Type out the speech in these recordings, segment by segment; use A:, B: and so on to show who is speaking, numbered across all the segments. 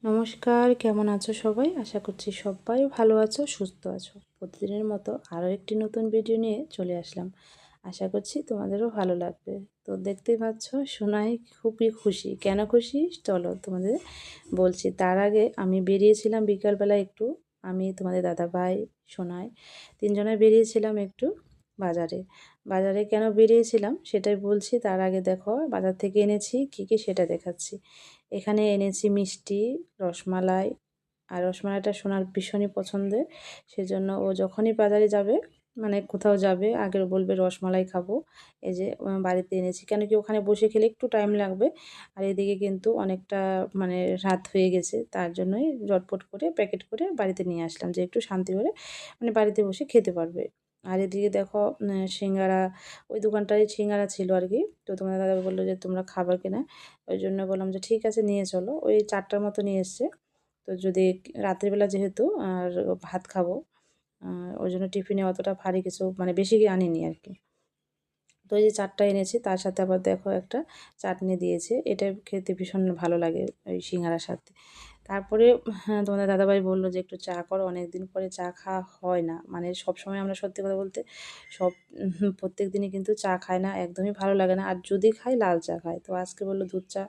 A: নমস্কার, কেমন আছো সবাই? আশা করছি সবাই ভালো আছো, সুস্থ আছো। প্রতিদিনের মতো আরও একটি নতুন ভিডিও নিয়ে চলে আসলাম। আশা করছি তোমাদেরও ভালো লাগবে। তো দেখতেই পাচ্ছ, সোনাই খুবই খুশি। কেন খুশি? চলো তোমাদের বলছি। তার আগে আমি বেরিয়েছিলাম বিকালবেলা একটু, আমি তোমাদের দাদাভাই, সোনাই তিনজনে বেরিয়েছিলাম একটু বাজারে। বাজারে কেন বেরিয়েছিলাম সেটাই বলছি। তার আগে দেখো বাজার থেকে এনেছি কী কী সেটা দেখাচ্ছি। এখানে এনেছি মিষ্টি, রসমালাই। আর রসমালাইটা সোনার ভীষণই পছন্দের। সেজন্য ও যখনই বাজারে যাবে, মানে কোথাও যাবে, আগে বলবে রসমালাই খাবো। এই যে বাড়িতে এনেছি। কেন কি ওখানে বসে খেলে একটু টাইম লাগবে। আর এদিকে কিন্তু অনেকটা মানে রাত হয়ে গেছে। তার জন্যই ঝটপট করে প্যাকেট করে বাড়িতে নিয়ে আসলাম, যে একটু শান্তি করে মানে বাড়িতে বসে খেতে পারবে। আর এদিকে দেখো সিঙ্গারা, ওই দোকানটায় সিঙ্গারা ছিল আর কি। তো তোমাদের দাদা বললো যে তোমরা খাবার কিনা, ওই জন্য বললাম যে ঠিক আছে নিয়ে চলো। ওই 4টার মতো নিয়ে এসছে। তো যদি রাত্রিবেলা যেহেতু আর ভাত খাবো, ওই জন্য টিফিনে অতটা ভারী কিছু মানে বেশি আনিনি আর কি। তো এই যে 4টা এনেছি, তার সাথে আবার দেখো একটা চাটনি দিয়েছে। এটা খেতে ভীষণ ভালো লাগে ওই সিঙ্গারার সাথে। তারপরে হ্যাঁ, তোমাদের দাদাভাই বললো যে একটু চা করো, অনেক দিন পরে চা খাওয়া হয় না। মানে সবসময় আমরা সত্যি কথা বলতে সব প্রত্যেক দিনই কিন্তু চা খাই না, একদমই ভালো লাগে না। আর যদি খাই লাল চা খাই। তো আজকে বললো দুধ চা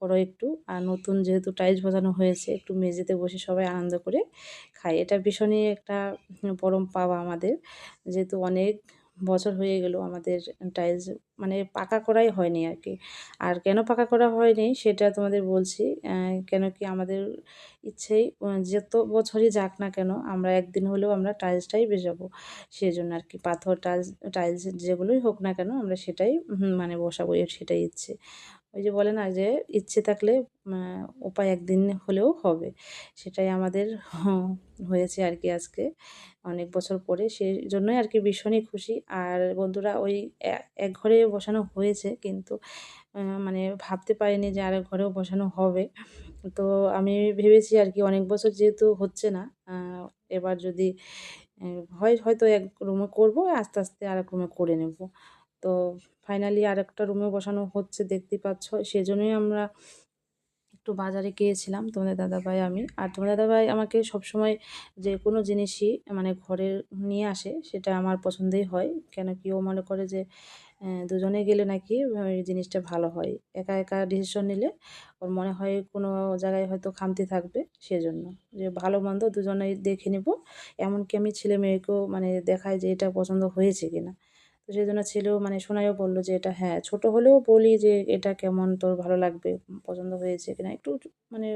A: করো একটু। আর নতুন যেহেতু টাইলস বসানো হয়েছে, একটু মেঝেতে বসে সবাই আনন্দ করে খাই। এটা ভীষণই একটা পরম পাওয়া আমাদের। যেহেতু অনেক বছর হয়ে গেল আমাদের টাইলস মানে পাকা করাই হয়নি আর কি। আর কেন পাকা করা হয়নি সেটা তোমাদের বলছি। কেন কি আমাদের ইচ্ছেই যত বছরই যাক না কেন আমরা একদিন হলেও আমরা টাইলসটাই বসাবো। সেজন্য আর কি পাথর টাইলস যেগুলোই হোক না কেন আমরা সেটাই মানে বসাবো, সেটাই ইচ্ছে। ওই যে বলে না যে ইচ্ছে থাকলে উপায় একদিন হলেও হবে। সেটাই আমাদের হয়েছে আর কি আজকে অনেক বছর পরে। সেজন্যই আর কি ভীষণই খুশি। আর বন্ধুরা ওই এক ঘরে বসানো হয়েছে, কিন্তু মানে ভাবতে পারিনি যে আরেক ঘরেও বসানো হবে। তো আমি ভেবেছি আর কি অনেক বছর যেহেতু হচ্ছে না, এবার যদি হয় হয়তো এক রুমে করবো, আস্তে আস্তে আরেক রুমে করে নেব। তো ফাইনালি আরেকটা রুমে বসানো হচ্ছে দেখতেই পাচ্ছ। সেজন্যই আমরা একটু বাজারে গিয়েছিলাম তোমাদের দাদাভাই আমি। আর তোমাদের দাদাভাই আমাকে সবসময় যে কোনো জিনিসই মানে ঘরে নিয়ে আসে, সেটা আমার পছন্দই হয়। কেন কি ও মনে করে যে দুজনে গেলে নাকি ওই জিনিসটা ভালো হয়। একা একা ডিসিশন নিলে ওর মনে হয় কোনো জায়গায় হয়তো খামতি থাকবে, সেজন্য। যে ভালো মন্দ দুজনেই দেখে নেব। এমনকি আমি ছেলে মেয়েকেও মানে দেখাই যে এটা পছন্দ হয়েছে কিনা। তো সেজন্য ছেলেও মানে সোনাইও বলল যে এটা হ্যাঁ, ছোট হলেও বলি যে এটা কেমন তোর ভালো লাগবে, পছন্দ হয়েছে কিনা একটু মানে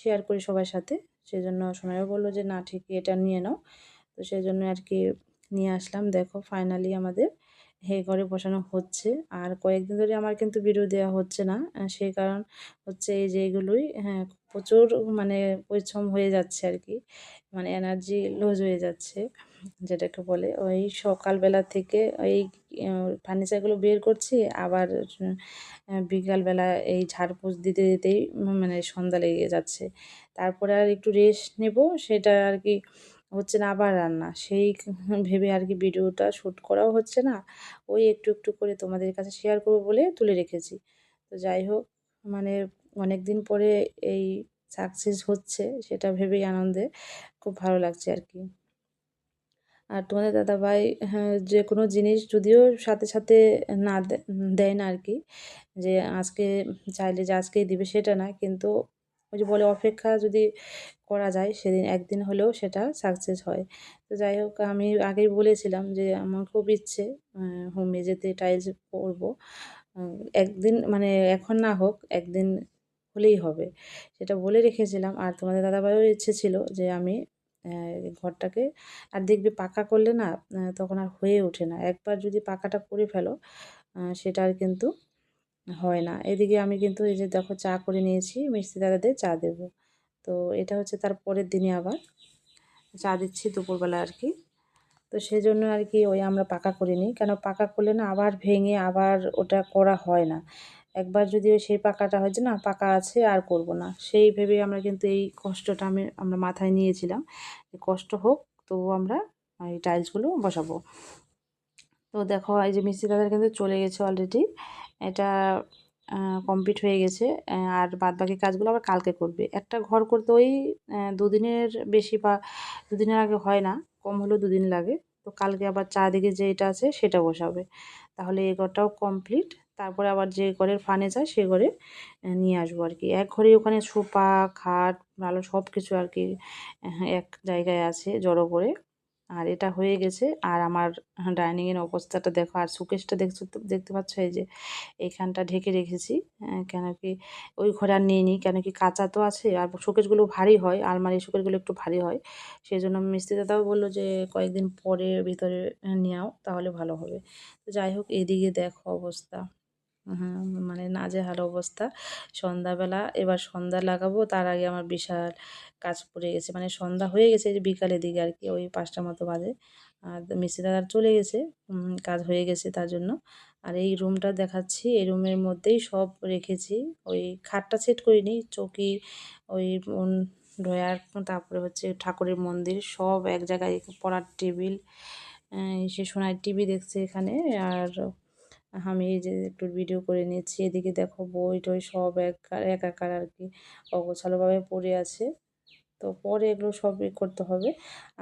A: শেয়ার করি সবার সাথে। সেজন্য সোনাইও বলল যে না ঠিকই এটা নিয়ে নাও। তো সেজন্য আর কি নিয়ে আসলাম। দেখো ফাইনালি আমাদের ঘরে বসানো হচ্ছে। আর কয়েকদিন ধরে আমার কিন্তু ভিডিও দেওয়া হচ্ছে না। সেই কারণ হচ্ছে এই যে এগুলোই হ্যাঁ, প্রচুর মানে পরিশ্রম হয়ে যাচ্ছে আর কি। মানে এনার্জি লুজ হয়ে যাচ্ছে যেটাকে বলে। ওই সকালবেলা থেকে ওই ফার্নিচারগুলো বের করছি, আবার বিকালবেলা এই ঝাড়পোছ দিতে দিতেই মানে সন্ধ্যা লেগে যাচ্ছে। তারপরে আর একটু রেস্ট নেব, সেটা আর কি হচ্ছে না, আবার রান্না। সেই ভেবে আর কি ভিডিওটা শ্যুট করাও হচ্ছে না। ওই একটু একটু করে তোমাদের কাছে শেয়ার করব বলে তুলে রেখেছি। তো যাই হোক, মানে অনেক দিন পরে এই সাকসেস হচ্ছে সেটা ভেবেই আনন্দে খুব ভালো লাগছে আর কি। আর তোমাদের দাদাভাই হ্যাঁ, যে কোনো জিনিস যদিও সাথে সাথে না দেয় না আর কি, যে আজকে চাইলে যে আজকেই দিবে সেটা না, কিন্তু ওই যে বলে অপেক্ষা যদি করা যায় সেদিন একদিন হলেও সেটা সাকসেস হয়। তো যাই হোক, আমি আগেই বলেছিলাম যে আমার খুব ইচ্ছে হোম মেঝেতে টাইলস করবো। একদিন মানে এখন না হোক, একদিন হলেই হবে, সেটা বলে রেখেছিলাম। আর তোমাদের দাদাভাইও ইচ্ছে ছিল যে আমি ঘরটাকে আর দেখবে পাকা করলে না তখন আর হয়ে ওঠে না। একবার যদি পাকাটা করে ফেলো সেটা আর কিন্তু হয় না। এদিকে আমি কিন্তু এই যে দেখো চা করে নিয়েছি, মিষ্টি দাদাদের চা দেবো। তো এটা হচ্ছে তার পরের দিনে আবার চা দিচ্ছি দুপুরবেলা আর কি। তো সেজন্য আর কি ওই আমরা পাকা করে নিই। কেন পাকা করলে না আবার ভেঙে আবার ওটা করা হয় না। একবার যদি ওই সেই পাকাটা হয় যে না পাকা আছে আর করব না, সেই ভেবে আমরা কিন্তু এই কষ্টটা আমরা মাথায় নিয়েছিলাম। যে কষ্ট হোক তবুও আমরা এই টাইলসগুলো বসাবো। তো দেখো এই যে মিস্ত্রি দাদারা কিন্তু চলে গেছে অলরেডি। এটা কমপ্লিট হয়ে গেছে। আর বাদবাকি কাজগুলো আবার কালকে করবে। একটা ঘর করতে ওই ২ দিনের বেশি বা ২ দিনের আগে হয় না, কম হলেও ২ দিন লাগে। তো কালকে আবার চারদিকে যেটা আছে সেটা বসাবে। তাহলে এই ঘরটাও কমপ্লিট। তারপরে আবার যে ঘরের ফার্নিচার সে ঘরে নিয়ে আসবো আরকি। এক ঘরেই ওখানে সোফা, খাট, আলনা সব কিছু আরকি এক জায়গায় আছে জড়ো করে। আর এটা হয়ে গেছে। আর আমার ডাইনিংয়ের অবস্থাটা দেখো, আর শোকেসটা দেখতে পাচ্ছ, এই যে এইখানটা ঢেকে রেখেছি। কেন কি ওই ঘরে আর নিইনি, কেন কি কাঁচা তো আছে আর শোকেসগুলো ভারী হয়, আলমারির শোকেসগুলো একটু ভারী হয়। সেজন্য মিস্ত্রি দাদাও বললো যে কয়েকদিন পরে ভিতরে নিয়ে তাহলে ভালো হবে। তো যাই হোক, এদিকে দেখো অবস্থা। হ্যাঁ, মানে নাজেহাল অবস্থা। সন্ধ্যাবেলা এবার সন্ধ্যা লাগাবো, তার আগে আমার বিশাল কাজ পড়ে গেছে। মানে সন্ধ্যা হয়ে গেছে যে বিকালের দিকে আরকি, ওই ৫টার মতো বাজে। আর মিস্ত্রি দাদা চলে গেছে, কাজ হয়ে গেছে তার জন্য। আর এই রুমটা দেখাচ্ছি, এই রুমের মধ্যেই সব রেখেছি। ওই খাটটা সেট করিনি, চৌকি, ওই ড্রয়ার, তারপরে হচ্ছে ঠাকুরের মন্দির সব এক জায়গায়, পড়ার টেবিল, সে সোনার টিভি দেখছে এখানে। আর আমি এই যে একটু ভিডিও করে নিচ্ছি। এদিকে দেখো বই-টই সব একাকার আরকি অগোছালোভাবে পড়ে আছে। তো পরে এগুলো সব করতে হবে।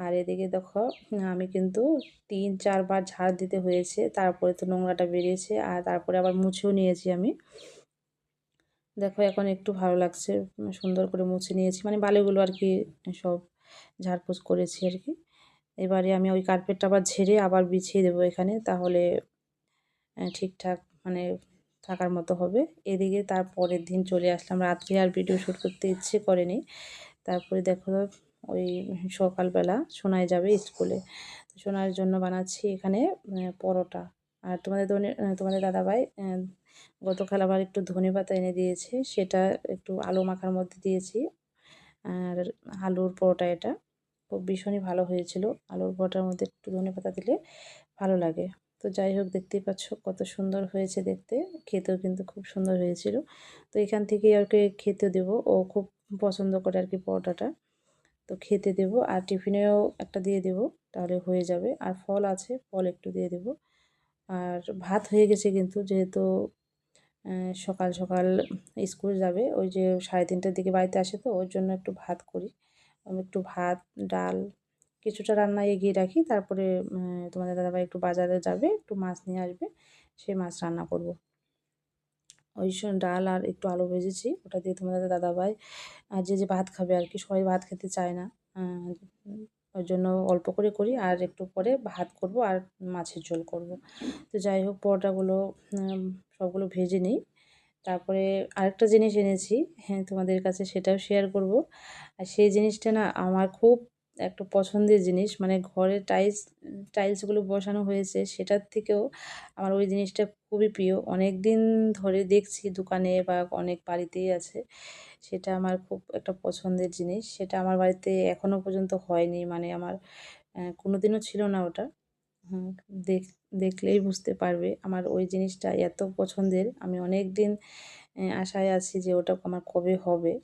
A: আর এদিকে দেখো আমি কিন্তু ৩-৪ বার ঝাড় দিতে হয়েছে। তারপরে তো নোংরাটা বেরিয়েছে। আর তারপরে আবার মুছেও নিয়েছি আমি। দেখো এখন একটু ভালো লাগছে। সুন্দর করে মুছে নিয়েছি। মানে বালিগুলো আরকি সব ঝাড়পোছ করেছি আরকি। এবারে আমি ওই কার্পেটটা আবার ঝেড়ে আবার বিছিয়ে দেবো এখানে। তাহলে ঠিকঠাক মানে থাকার মতো হবে। এদিকে তার পরের দিন চলে আসলাম। রাত্রে আর ভিডিও শ্যুট করতে ইচ্ছে করেনি। তারপরে দেখো ওই সকালবেলা সোনাই যাবে স্কুলে। সোনার জন্য বানাচ্ছি এখানে পরোটা। আর তোমাদের দাদাভাই গতকাল আবার একটু ধনেপাতা এনে দিয়েছে। সেটা একটু আলু মাখার মধ্যে দিয়েছি। আর আলুর পরোটা এটা। খুব ভীষণই ভালো হয়েছিল। আলুর পরোটার মধ্যে একটু ধনেপাতা দিলে ভালো লাগে। তো যাই হোক, দেখতেই পাচ্ছ কত সুন্দর হয়েছে দেখতে। খেতেও কিন্তু খুব সুন্দর হয়েছিল। তো এখান থেকেই ওকে খেতে দেবো। ও খুব পছন্দ করে আরকি পরোটাটা। তো খেতে দেবো আর টিফিনেও একটা দিয়ে দেবো, তাহলে হয়ে যাবে। আর ফল আছে, ফল একটু দিয়ে দেবো। আর ভাত হয়ে গেছে কিন্তু, যেহেতু সকাল সকাল স্কুল যাবে, ওই যে 3:30টার দিকে বাড়িতে আসে, তো ওর জন্য একটু ভাত করি। আমি একটু ভাত, ডাল কিছুটা রান্না এগিয়ে রাখি। তারপরে তোমাদের দাদাভাই একটু বাজারে যাবে, একটু মাছ নিয়ে আসবে, সেই মাছ রান্না করব। ওই ডাল আর একটু আলু ভেজেছি, ওটা দিয়ে তোমাদের দাদাভাই যে ভাত খাবে আরকি, সবাই ভাত খেতে চায় না। ওই জন্য অল্প করে করি, আর একটু পরে ভাত করব আর মাছের ঝোল করব। তো যাই হোক, পরোটাগুলো সবগুলো ভেজে নিই। তারপরে আরেকটা জিনিস এনেছি, হ্যাঁ, তোমাদের কাছে সেটাও শেয়ার করব। আর সেই জিনিসটা না আমার খুব একটা পছন্দের জিনিস। মানে ঘরে টাইলসগুলো বসানো হয়েছে, সেটার থেকেও আমার ওই জিনিসটা খুবই প্রিয়। অনেকদিন ধরে দেখছি দোকানে বা অনেক বাড়িতেই আছে। সেটা আমার খুব একটা পছন্দের জিনিস। সেটা আমার বাড়িতে এখনো পর্যন্ত হয়নি। মানে আমার কোনোদিনও ছিল না ওটা। হুম, দেখ দেখলেই বুঝতে পারবে আমার ওই জিনিসটা এত পছন্দের। আমি অনেকদিন আশায় আছি যে ওটা আমার কবে হবে।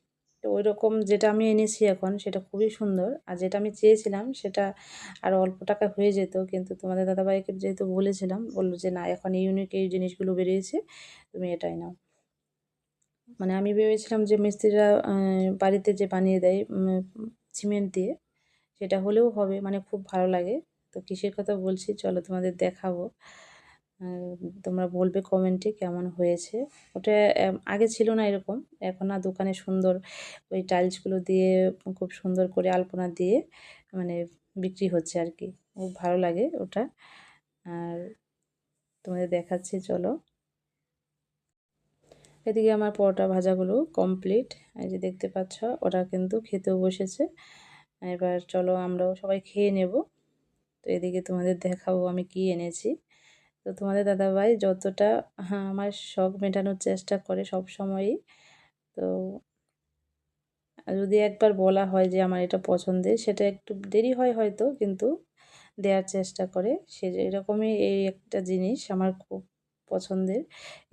A: তো ওইরকম যেটা আমি এনেছি এখন সেটা খুবই সুন্দর। আর যেটা আমি চেয়েছিলাম সেটা আরও অল্প টাকায় হয়ে যেত। কিন্তু তোমাদের দাদাভাইকে যেহেতু বলেছিলাম, বলল যে, "না, এখন ইউনিক এই জিনিসগুলো বেরিয়েছে, তুমি এটাই নাও।" মানে আমি ভেবেছিলাম যে মিস্ত্রিরা বাড়িতে যে বানিয়ে দেয় সিমেন্ট দিয়ে, সেটা হলেও হবে, মানে খুব ভালো লাগে। তো কিসের কথা বলছি চলো তোমাদের দেখাবো। তোমরা বলবে কমেন্টে কেমন হয়েছে। ওটা আগে ছিল না এরকম। এখন না দোকানে সুন্দর ওই টাইলসগুলো দিয়ে খুব সুন্দর করে আলপনা দিয়ে মানে বিক্রি হচ্ছে আরকি। খুব ভালো লাগে ওটা। আর তোমাদের দেখাচ্ছি চলো। এদিকে আমার পরোটা ভাজাগুলো কমপ্লিট। এই যে দেখতে পাচ্ছ, ওরা কিন্তু খেতেও বসেছে। এবার চলো আমরাও সবাই খেয়ে নেব। তো এদিকে তোমাদের দেখাবো আমি কি এনেছি। তো তোমাদের দাদাভাই যতটা আমার শখ মেটানোর চেষ্টা করে সবসময়ই। তো যদি একবার বলা হয় যে আমার এটা পছন্দের, সেটা একটু দেরি হয় হয়তো, কিন্তু দেওয়ার চেষ্টা করে। সে এরকমই এই একটা জিনিস আমার খুব পছন্দের।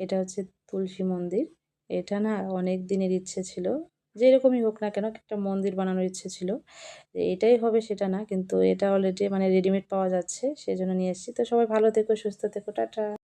A: এটা হচ্ছে তুলসী মন্দির। এটা না অনেক দিনের ইচ্ছে ছিল। যেরকমই হোক না কেন, একটা মন্দির বানানোর ইচ্ছে ছিল। যে এটাই হবে সেটা না, কিন্তু এটা অলরেডি মানে রেডিমেড পাওয়া যাচ্ছে, সেজন্য নিয়ে এসেছি। তো সবাই ভালো থেকো, সুস্থ থেকো, টাটা।